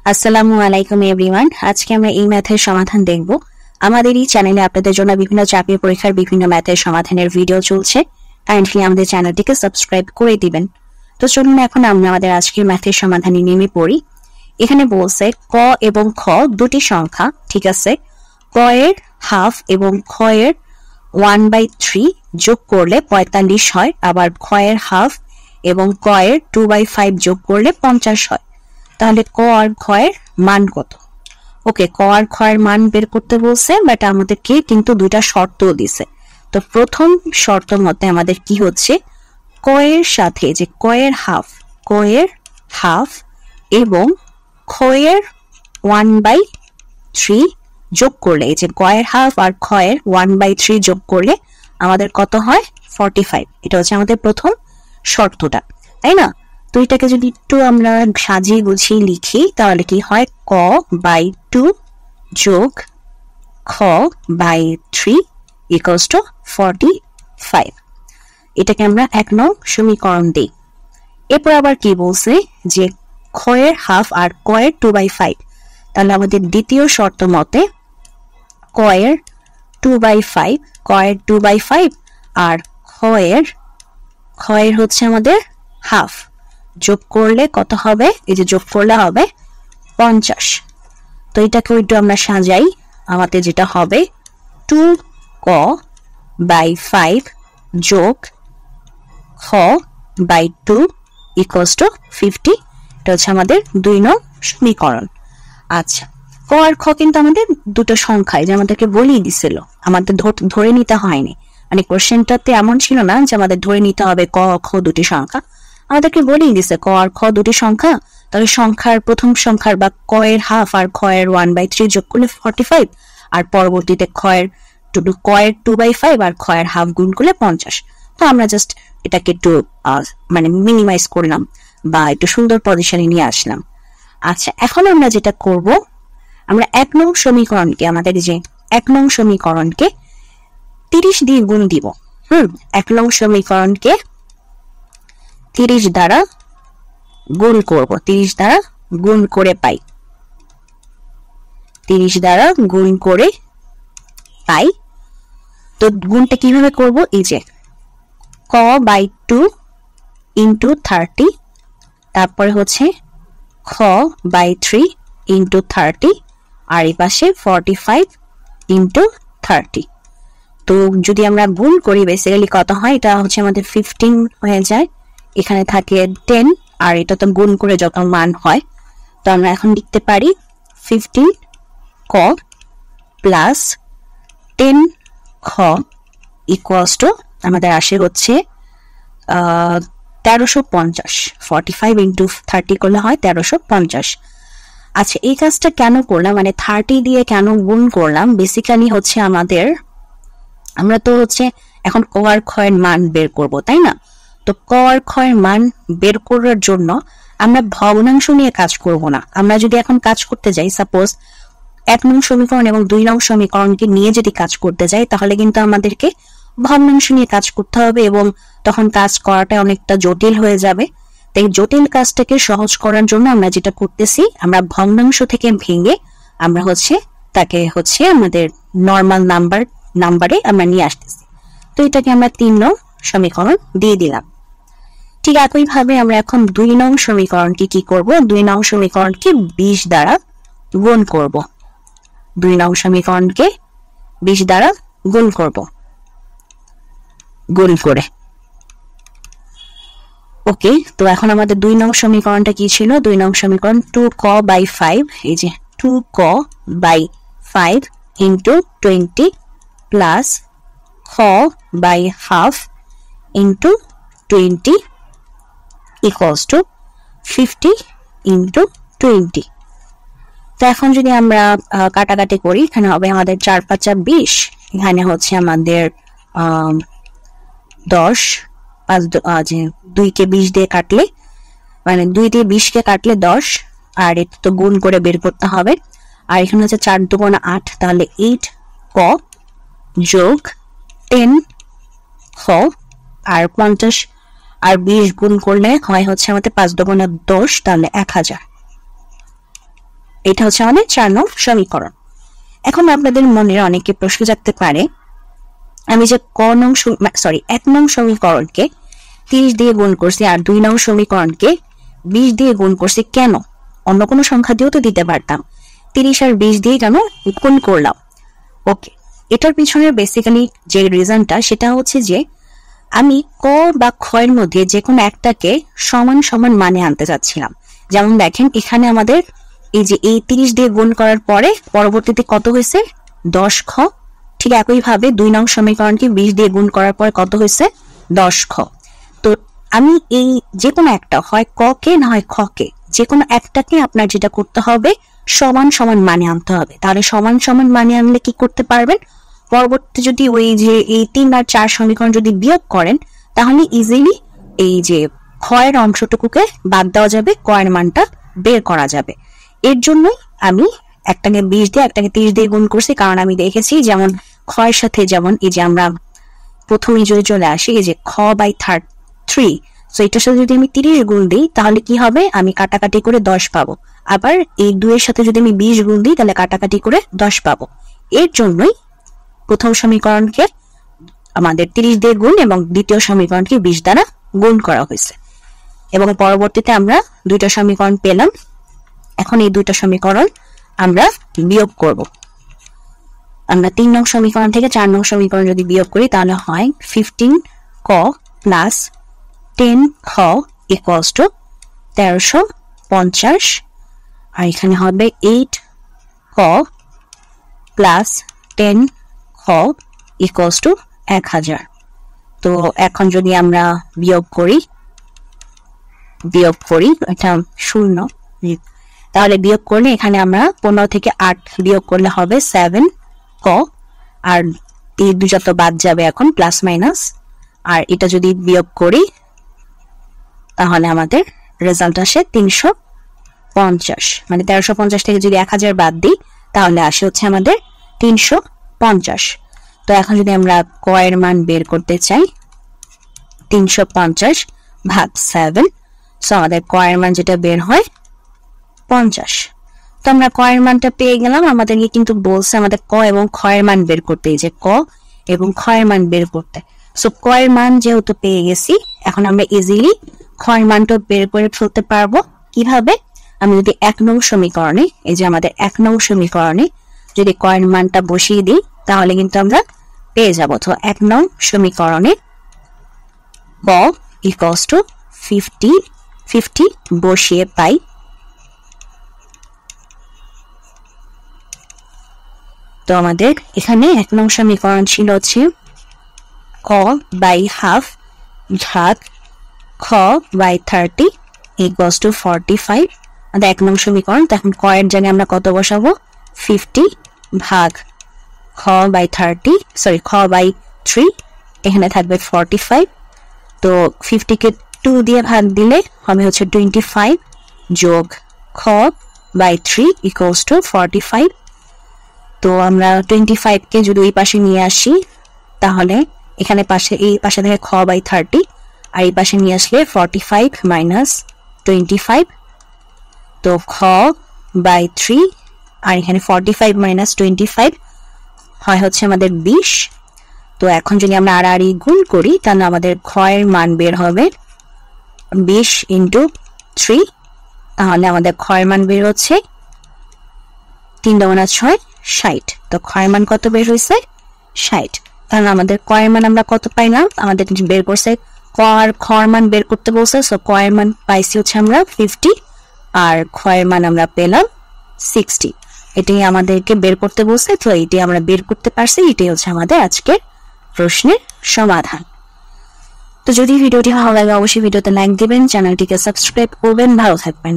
আসসালামু আলাইকুম এভরিওয়ান। আজকে আমরা এই ম্যাথের সমাধান দেখব। আমাদের এই চ্যানেলে আপনাদের জন্য বিভিন্ন চাকরি পরীক্ষার বিভিন্ন ম্যাথের সমাধানের ভিডিও চলছে। কাইন্ডলি আমাদের চ্যানেলটিকে সাবস্ক্রাইব করে দিবেন। তো চলুন এখন আমরা আমাদের আজকের ম্যাথের সমাধানে নেমে পড়ি। এখানে বলছে ক এবং খ দুটি সংখ্যা, ঠিক আছে। ক এর হাফ এবং খ এর 1/3 যোগ করলে 45 হয়, আবার খ এর হাফ এবং ক এর 2/5 যোগ করলে 50 হয়। তাহলে ক আর খ এর মান কত? ওকে, ক আর খ এর মান বের করতে বলছে, বাট আমাদেরকে কিন্তু দুইটা শর্ত দিছে। তো প্রথম শর্ত মতে আমাদের কি হচ্ছে, ক এর সাথে যে ক এর হাফ এবং খ এর 1/3 যোগ করলে, এই যে ক এর হাফ আর খ এর 1/3 যোগ করলে আমাদের কত হয়? 45। এটা হচ্ছে আমাদের প্রথম শর্তটা, তাই না? তো এটাকে যদি একটু আমরা সাজিয়ে গুছিয়ে লিখি তাহলে কি হয়, ক/2 যোগ খ/3 ইকুয়ালস টু 45। এটাকে আমরা 1 নং সমীকরণ দিই। এরপর আবার কি বলছে যে খ এর হাফ আর ক এর 2/5, তাহলে আমাদের দ্বিতীয় শর্ত মতে ক এর 2/5 আর খ এর হচ্ছে আমাদের হাফ যোগ করলে কত হবে? এই যে যোগ করলে হবে 50। তো এটাকে একটু আমরা সাজাই। আমাদের যেটা হবে 2ক/5 যোগ খ/2 ইকুয়ালস টু 50। এটা হচ্ছে আমাদের 2 নং সমীকরণ। আচ্ছা, ক আর খ কিন্তু আমাদের দুটো সংখ্যায়, যে আমাদেরকে বলেই দিছিল, আমাদের ধরে নিতে হয়নি। মানে কোশ্চেনটাতে এমন ছিল না যে আমাদের ধরে নিতে হবে ক খ দুটি সংখ্যা, আমাদেরকে বলেই দিছে ক আর খ দুটি সংখ্যা। তাহলে সংখ্যার প্রথম সংখ্যার বা ক এর হাফ আর খ এর 1/3 যোগ করলে 45, আর পরবর্তীতে ক এর 2/5 আর খ এর হাফ গুণ করলে 50। তো আমরা জাস্ট এটাকে একটু মানে মিনিমাইজ করলাম বা একটু সুন্দর পজিশনে নিয়ে আসলাম। আচ্ছা, এখন আমরা যেটা করব, আমরা 1 নং সমীকরণকে, আমাদের যে 1 নং সমীকরণকে 30 দিয়ে গুণ দিব। 1 নং সমীকরণকে 30 দ্বারা গুণ করব। 30 দ্বারা গুণ করে পাই, 30 দ্বারা গুণ করে পাই। তো গুণটা কিভাবে করব? এই যে ক/2 ইন্টু 30, তারপরে হচ্ছে খ/3 ইন্টু 30, আর এই পাশে 45 ইন্টু 30। তো যদি আমরা গুণ করি বেসিক্যালি কত হয়, এটা হচ্ছে আমাদের 15 হয়ে যায়। এখানে থাকে 10, আর এটা তো গুণ করে যত মান হয়। তো আমরা এখন লিখতে পারি 15 ক প্লাস 10 খ ইকুয়ালস টু আমাদের আসে হচ্ছে 1350। 45 ইন্টু 30 করলে হয় 1350। আচ্ছা, এই কাজটা কেন করলাম, মানে 30 দিয়ে কেন গুণ করলাম? বেসিক্যালি হচ্ছে আমরা তো হচ্ছে এখন ক আর খ এর মান বের করব, তাই না? তো ক আর খ এর মান বের করার জন্য আমরা ভগ্নাংশ নিয়ে কাজ করব না। আমরা যদি এখন কাজ করতে যাই, সাপোজ 1 নং সমীকরণ এবং 2 নং সমীকরণকে নিয়ে যদি কাজ করতে যাই, তাহলে কিন্তু আমাদেরকে ভগ্নাংশ নিয়ে কাজ করতে হবে এবং তখন কাজ করাটা অনেকটা জটিল হয়ে যাবে। তাই জটিল কাজটাকে সহজ করার জন্য আমরা যেটা করতেছি, আমরা ভগ্নাংশ থেকে ভেঙে আমরা তাকে আমাদের নর্মাল নাম্বারে আমরা নিয়ে আসতেছি। তো এটাকে আমরা 3 নং সমীকরণ দিয়ে দিলাম। ঠিক একইভাবে আমরা এখন 2 নং সমীকরণকে কি করব? 2 নং সমীকরণকে 20 দ্বারা গুণ করব। 2 নং সমীকরণকে 20 দ্বারা গুণ করব, গুণ করে। ওকে, তো এখন আমাদের 2 নং সমীকরণটা কি ছিল? 2 নং সমীকরণ 2ক/5, এই যে 2ক/5 ইন্টু 20 প্লাস খ/half ইন্টু 20 ইকুয়ালস টু 50 ইন্টু 20। তো এখন যদি আমরা কাটাকাটি করি, এখানে হবে আমাদের 4×5 = 20, এখানে হচ্ছে আমাদের 10, 2কে 20 দিয়ে কাটলে, মানে 2 দিয়ে 20কে কাটলে 10, আর এটা তো গুণ করে বের করতে হবে। আর এখানে হচ্ছে 4 × 2 = 8, তাহলে 8 ক যোগ 10 খ, আর 50 আর 20 গুণ করলে হয় হচ্ছে আমাদের 5 × 2 = 10, তাহলে 1000। এটা হচ্ছে আমাদের 4 নং সমীকরণ। এখন আপনাদের মনে অনেকে প্রশ্ন জাগতে পারে, আমি যে 1 নং সমীকরণকে 30 দিয়ে গুণ করছি আর 2 নং সমীকরণকে 20 দিয়ে গুণ করছি কেন? অন্য কোনো সংখ্যা দিয়েও তো দিতে পারতাম, 30 আর 20 দিয়ে কেন গুণ করলাম? ওকে, এটার পিছনে বেসিক্যালি যে রিজনটা সেটা হচ্ছে যে আমি ক বা খ এর মধ্যে যে কোনো একটাকে সমান সমান মানে আনতে চাচ্ছিলাম। যেমন দেখেন এখানে আমাদের এই যে এই 30 দিয়ে গুণ করার পরে পরবর্তীতে কত হয়েছে? 10 খ। ঠিক একইভাবে 2 নং সমীকরণকে 20 দিয়ে গুণ করার পরে কত হয়েছে? 10 খ। তো আমি এই যে কোনো একটা, হয় ক কে না হয় খ কে, যে কোনো একটাকে আপনার যেটা করতে হবে সমান সমান মানে আনতে হবে। তাহলে সমান সমান মানে আনলে কি করতে পারবেন? পরবর্তী যদি ওই যে এই 3 আর 4 সমীকরণ যদি বিয়োগ করেন তাহলে ইজিলি এই যে খ এর অংশটুকুকে বাদ দেওয়া যাবে, ক এর মানটা বের করা যাবে। এর জন্যই আমি একটাকে 20 দিয়ে একটাকে 30 দিয়ে গুণ করছি, কারণ আমি দেখেছি যেমন খ এর সাথে যেমন এই যে আমরা প্রথমে যদি চলে আসি এই যে খ বাই 3, সো এটার সাথে যদি আমি 30 গুণ দিই তাহলে কি হবে? আমি কাটাকাটি করে 10 পাবো। আবার এই 2 এর সাথে যদি আমি 20 গুণ দিই তাহলে কাটাকাটি করে 10 পাবো। এর জন্যই প্রথম সমীকরণকে আমাদের 30 দিয়ে গুণ এবং দ্বিতীয় সমীকরণকে 20 দ্বারা গুণ করা হয়েছে, এবং পরবর্তীতে আমরা 2টা সমীকরণ পেলাম। এখন এই 2টা সমীকরণ আমরা বিয়োগ করব। আমরা 3 নং সমীকরণ থেকে 4 নং সমীকরণ যদি বিয়োগ করি তাহলে হয় 15 ক প্লাস 10 খ ইকুয়ালস টু 1350, আর এখানে হবে 8 ক প্লাস 10 খ ইকুয়ালস টু 1000। তো এখন যদি আমরা বিয়োগ করি এটা 0, তাহলে বিয়োগ করলে এখানে আমরা 15 থেকে 8 বিয়োগ করলে হবে 7 ক, আর এই দুটো তো বাদ যাবে এখন প্লাস মাইনাস, আর এটা যদি বিয়োগ করি তাহলে আমাদের রেজাল্ট আসে 350। মানে 1350 থেকে যদি 1000 বাদ দিই তাহলে আসে হচ্ছে আমাদের 350। তো এখন যদি আমরা ক এর মান বের করতে চাই 350 ভাগ 7, সো আমাদের ক এর মান যেটা বের হয় 50। তো আমরা ক এর মানটা পেয়ে গেলাম। আমাদেরকে কিন্তু বলছে আমাদের ক এবং খ এর মান বের করতে, এই যে ক এবং খ এর মান বের করতে। সো ক এর মান যেহেতু পেয়ে গেছি, এখন আমরা ইজিলি খ এর মানটা বের করে ফেলতে পারবো। কিভাবে? আমি যদি 1 নং সমীকরণে, এই যে আমাদের 1 নং সমীকরণে যদি ক এর মানটা বসিয়ে দিই তাহলে কিন্তু আমরা পেয়ে যাব। তো 1 নং সমীকরণে ক ইকুয়ালস টু 50 বসিয়ে পাই তো আমাদের এখানে 1 নং সমীকরণ ছিল হচ্ছে ক বাই হাফ ভাগ খ বাই 30 ইকুয়ালস টু 45, আমাদের 1 নং সমীকরণ। তো এখন ক এর জায়গায় আমরা কত বসাবো? 50 ভাগ খ বাই 3, এখানে থাকবে 45। তো 50 কে 2 দিয়ে ভাগ দিলে হবে হচ্ছে 25 যোগ খ বাই 3 ইকুয়ালস টু 45। তো আমরা 25 কে যদি এই পাশে নিয়ে আসি তাহলে এখানে এই পাশে থেকে খ বাই 30, আর এই পাশে নিয়ে আসলে 45 মাইনাস 25, তো খ বাই 3, আর এখানে 45 মাইনাস 25 হয় হচ্ছে আমাদের 20। তো এখন যদি আমরা আর গুণ করি তাহলে আমাদের খ এর মান বের হবে 20 ইন্টু 3, তাহলে আমাদের খ এর মান বের হচ্ছে 3 × 6 60। তো খ এর মান কত বের হয়েছে? 60। তাহলে আমাদের ক এর মান আমরা কত পাইলাম? আমাদের বের করছে ক আর খ এর মান বের করতে বলছে, সো ক এর মান পাইছি হচ্ছে আমরা 50 আর খ এর মান আমরা পেলাম 60। এটাই আমাদেরকে বের করতে বলছে, তো এটাই আমরা বের করতে পারছি। এটাই হচ্ছে আমাদের আজকের প্রশ্নের সমাধান। তো যদি ভিডিওটি ভালো লাগে অবশ্যই ভিডিওতে লাইক দিবেন, চ্যানেলটিকে সাবস্ক্রাইব করবেন। ভালো থাকবেন।